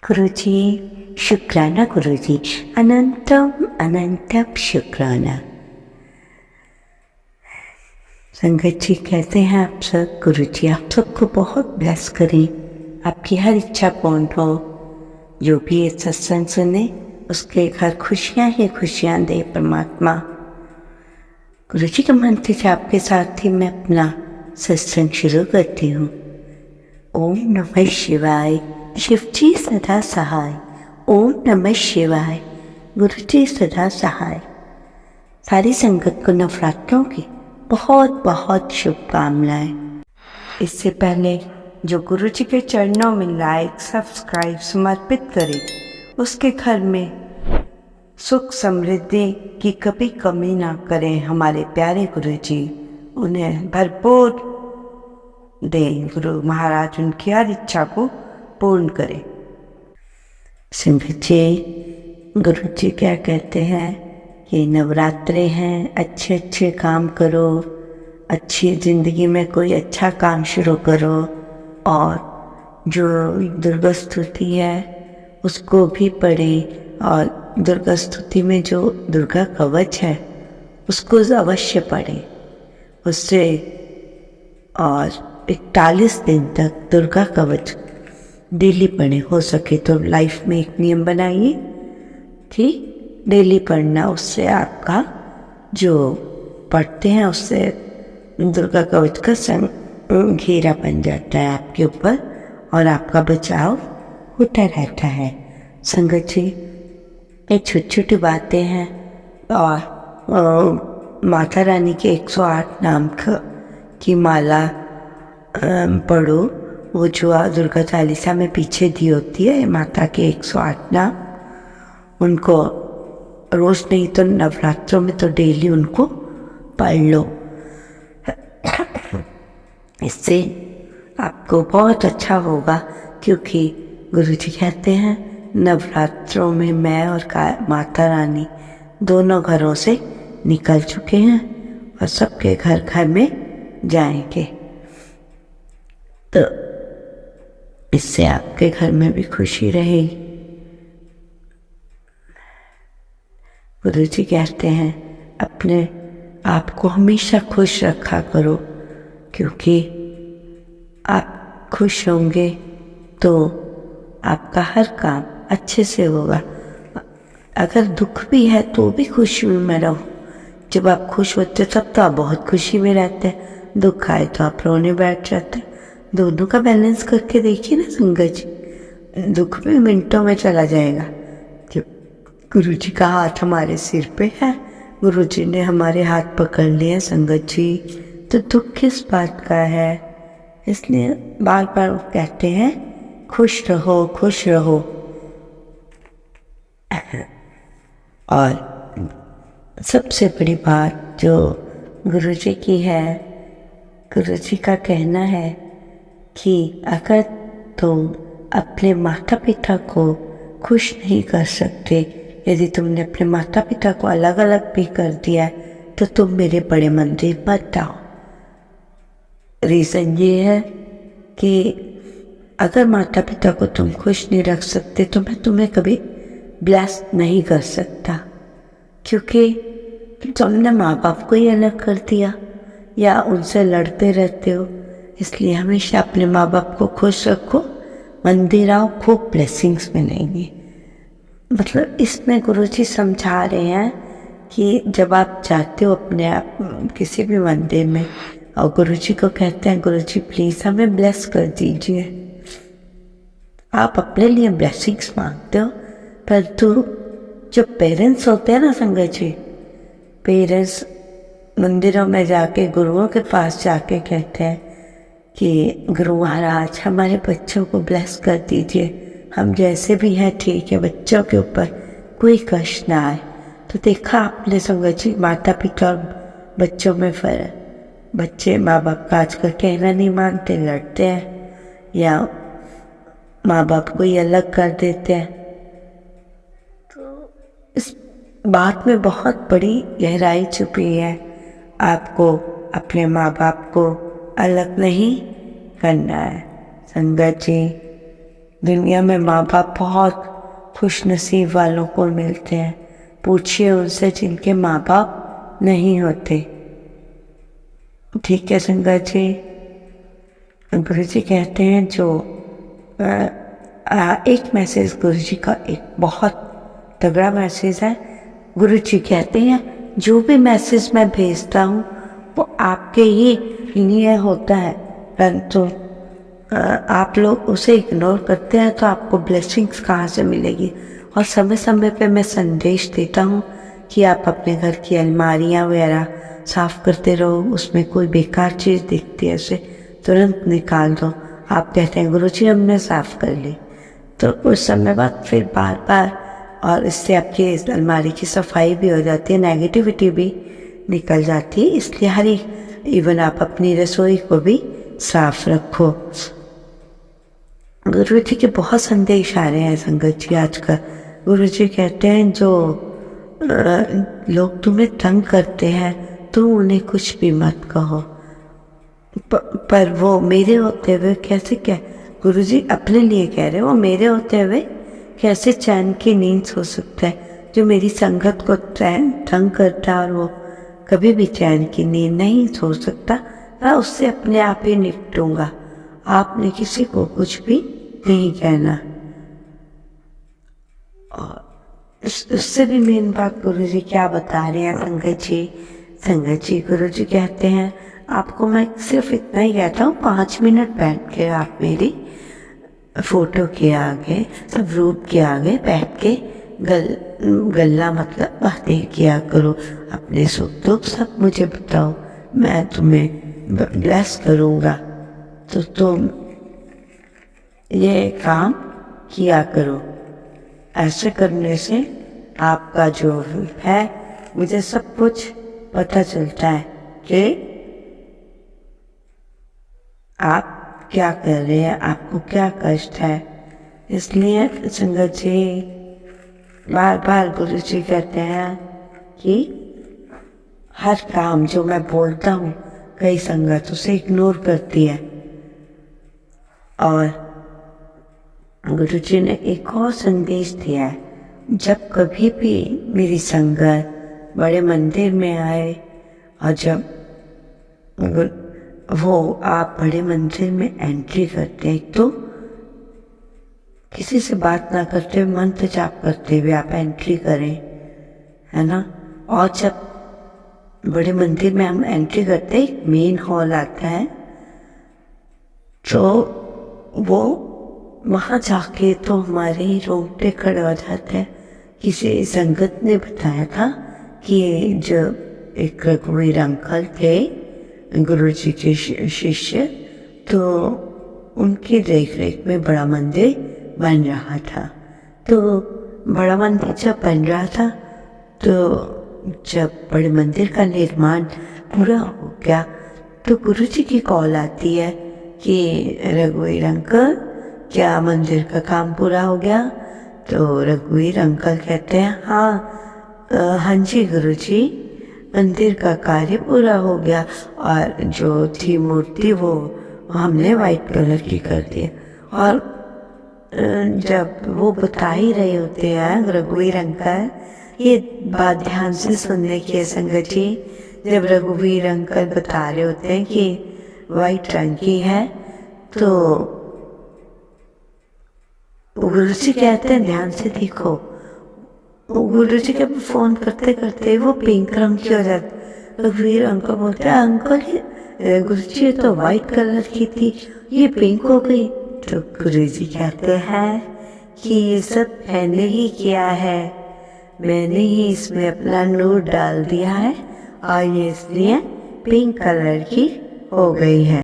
गुरुजी शुक्राना गुरुजी, अनंतम अनंतम शुक्राना। संगत जी कहते हैं आप सब, गुरुजी आप सबको बहुत ब्लेस करें, आपकी हर इच्छा पूर्ण हो। जो भी ये सत्संग सुने उसके घर खुशियां ही खुशियां दे परमात्मा। गुरुजी के मंत्र जाप के साथ ही मैं अपना सत्संग शुरू करती हूँ। ओम नमः शिवाय, शिवजी सदा सहाय। ओम नमः शिवाय, गुरुजी सदा सहाय। सारी संगत को नवरात्रों की बहुत बहुत शुभकामनाएं। इससे पहले जो गुरुजी के चरणों में लाइक सब्सक्राइब समर्पित करे, उसके घर में सुख समृद्धि की कभी कमी ना करें हमारे प्यारे गुरुजी। उन्हें भरपूर दें, गुरु महाराज उनकी हर इच्छा को पूर्ण करें। संगत जी, गुरु जी क्या कहते हैं कि नवरात्रे हैं, अच्छे अच्छे काम करो, अच्छी ज़िंदगी में कोई अच्छा काम शुरू करो, और जो दुर्गा स्तुति है उसको भी पढ़ें, और दुर्गा स्तुति में जो दुर्गा कवच है उसको अवश्य पढ़ें उससे। और 41 दिन तक दुर्गा कवच डेली पढ़ें, हो सके तो लाइफ में एक नियम बनाइए कि डेली पढ़ना। उससे आपका जो पढ़ते हैं उससे दुर्गा कवच का घेरा बन जाता है आपके ऊपर, और आपका बचाव होता रहता है। संगत जी, ये छोटी छोटी बातें हैं, और माता रानी के 108 नाम की माला पढ़ो। वो जो दुर्गा चालीसा में पीछे दी होती है माता के 108 नाम, उनको रोज नहीं तो नवरात्रों में तो डेली उनको पढ़ लो। इससे आपको बहुत अच्छा होगा, क्योंकि गुरुजी कहते हैं नवरात्रों में मैं और माता रानी दोनों घरों से निकल चुके हैं और सबके घर घर में जाएंगे। तो इससे आपके घर में भी खुशी रहेगी। गुरुजी कहते हैं अपने आप को हमेशा खुश रखा करो, क्योंकि आप खुश होंगे तो आपका हर काम अच्छे से होगा। अगर दुख भी है तो भी खुशी में रहो। जब आप खुश होते तब तो आप बहुत खुशी में रहते हैं, दुख आए तो आप रोने बैठ जाते हैं। दोनों का बैलेंस करके देखिए ना संगत जी, दुख भी मिनटों में चला जाएगा। जब गुरुजी का हाथ हमारे सिर पे है, गुरुजी ने हमारे हाथ पकड़ लिए संगत जी, तो दुख किस बात का है। इसलिए बार बार वो कहते हैं खुश रहो खुश रहो। और सबसे बड़ी बात जो गुरुजी की है, गुरुजी का कहना है कि अगर तुम अपने माता पिता को खुश नहीं कर सकते, यदि तुमने अपने माता पिता को अलग अलग भी कर दिया है, तो तुम मेरे बड़े मंदिर मत आओ। रीज़न ये है कि अगर माता पिता को तुम खुश नहीं रख सकते तो मैं तुम्हें कभी ब्लेस नहीं कर सकता, क्योंकि तुमने माँ बाप को ही अलग कर दिया या उनसे लड़ते रहते हो। इसलिए हमेशा अपने माँ बाप को खुश रखो, मंदिर आओ, खूब ब्लेसिंग्स मिलेंगी। मतलब इसमें गुरुजी समझा रहे हैं कि जब आप जाते हो अपने आप किसी भी मंदिर में और गुरुजी को कहते हैं गुरुजी प्लीज़ हमें ब्लेस कर दीजिए, आप अपने लिए ब्लेसिंग्स मांगते हो। परंतु जो पेरेंट्स होते हैं ना संगत जी, पेरेंट्स मंदिरों में जाके गुरुओं के पास जाके कहते हैं कि गुरु महाराज हमारे बच्चों को ब्लेस कर दीजिए, हम जैसे भी हैं ठीक है, बच्चों के ऊपर कोई कष्ट ना आए। तो देखा आपने संगत जी, माता पिता और बच्चों में फर्क। बच्चे माँ बाप का आजकल कहना नहीं मानते, लड़ते हैं या माँ बाप को ही अलग कर देते हैं। तो इस बात में बहुत बड़ी गहराई छुपी है। आपको अपने माँ बाप को अलग नहीं करना है संगत जी। दुनिया में माँ बाप बहुत खुश नसीब वालों को मिलते हैं, पूछिए उनसे जिनके माँ बाप नहीं होते। ठीक है संगत जी, गुरु जी कहते हैं जो एक मैसेज गुरु जी का एक बहुत तगड़ा मैसेज है। गुरु जी कहते हैं जो भी मैसेज मैं भेजता हूँ वो आपके ही लिए होता है, परंतु आप लोग उसे इग्नोर करते हैं तो आपको ब्लेसिंग्स कहाँ से मिलेगी। और समय समय पे मैं संदेश देता हूँ कि आप अपने घर की अलमारियाँ वगैरह साफ़ करते रहो, उसमें कोई बेकार चीज़ दिखती है उसे तुरंत निकाल दो। आप कहते हैं गुरु जी हमने साफ़ कर ली, तो उस समय बाद फिर बार बार, और इससे आपकी इस अलमारी की सफाई भी हो जाती है, नेगेटिविटी भी निकल जाती है। इसलिए हर एक इवन आप अपनी रसोई को भी साफ रखो। गुरु जी के बहुत संदेश आ रहे हैं संगत जी आजकल। गुरु जी कहते हैं जो लोग तुम्हें तंग करते हैं तुम उन्हें कुछ भी मत कहो, पर वो मेरे होते हुए कैसे, क्या गुरु जी अपने लिए कह रहे हो, वो मेरे होते हुए कैसे चैन की नींद सो सकता है। जो मेरी संगत को तंग करता है और वो कभी भी चैन की नींद नहीं सो सकता, मैं उससे अपने आप ही निपटूंगा। आपने किसी को कुछ भी नहीं कहना। और उससे भी मेन बात गुरु जी क्या बता रहे हैं संगत जी। संगत जी गुरु जी कहते हैं आपको मैं सिर्फ इतना ही कहता हूँ, 5 मिनट बैठ के आप मेरी फोटो के आगे, सब रूप के आगे बैठ के गल्ला मतलब बातें किया करो, अपने सुख दुख सब मुझे बताओ, मैं तुम्हें ब्लेस करूँगा। तो तुम ये काम किया करो। ऐसे करने से आपका जो है मुझे सब कुछ पता चलता है कि आप क्या कर रहे हैं, आपको क्या कष्ट है। इसलिए संगत जी बार बार गुरु जी कहते हैं कि हर काम जो मैं बोलता हूँ कई संगत उसे इग्नोर करती है। और गुरु जी ने एक और संदेश दिया है, जब कभी भी मेरी संगत बड़े मंदिर में आए और जब वो आप बड़े मंदिर में एंट्री करते हैं तो किसी से बात ना करते हुए मंत्र जाप करते हुए आप एंट्री करें, है ना। और जब बड़े मंदिर में हम एंट्री करते हैं, मेन हॉल आता है, तो वो वहाँ जाके तो हमारे रोंगटे खड़े हो जाते हैं। किसी संगत ने बताया था कि जो एक रघुवीर अंकल थे गुरु जी के शिष्य, तो उनकी देख रेख में बड़ा मंदिर बन रहा था। तो बड़ा मंदिर जब बन रहा था तो जब बड़े मंदिर का निर्माण पूरा हो गया तो गुरु जी की कॉल आती है कि रघुवीर अंकल क्या मंदिर का काम पूरा हो गया। तो रघुवीर अंकल कहते हैं हाँ जी गुरु जी, मंदिर का कार्य पूरा हो गया और जो थी मूर्ति वो हमने वाइट कलर की कर दी। और जब वो बता ही रहे होते हैं रघुवीर अंकल, ये बात ध्यान से सुनने की संगत जी, जब रघुवीर अंकल बता रहे होते हैं कि वाइट रंग की है तो गुरु जी कहते हैं ध्यान से देखो, गुरु जी के फोन करते करते वो पिंक रंग की हो जाती। रघुवीर अंकल बोलते हैं अंकल गुरु जी तो वाइट कलर की थी, ये पिंक हो गई। तो गुरु जी कहते हैं कि ये सब मैंने ही किया है, मैंने ही इसमें अपना नूर डाल दिया है और ये इसलिए पिंक कलर की हो गई है।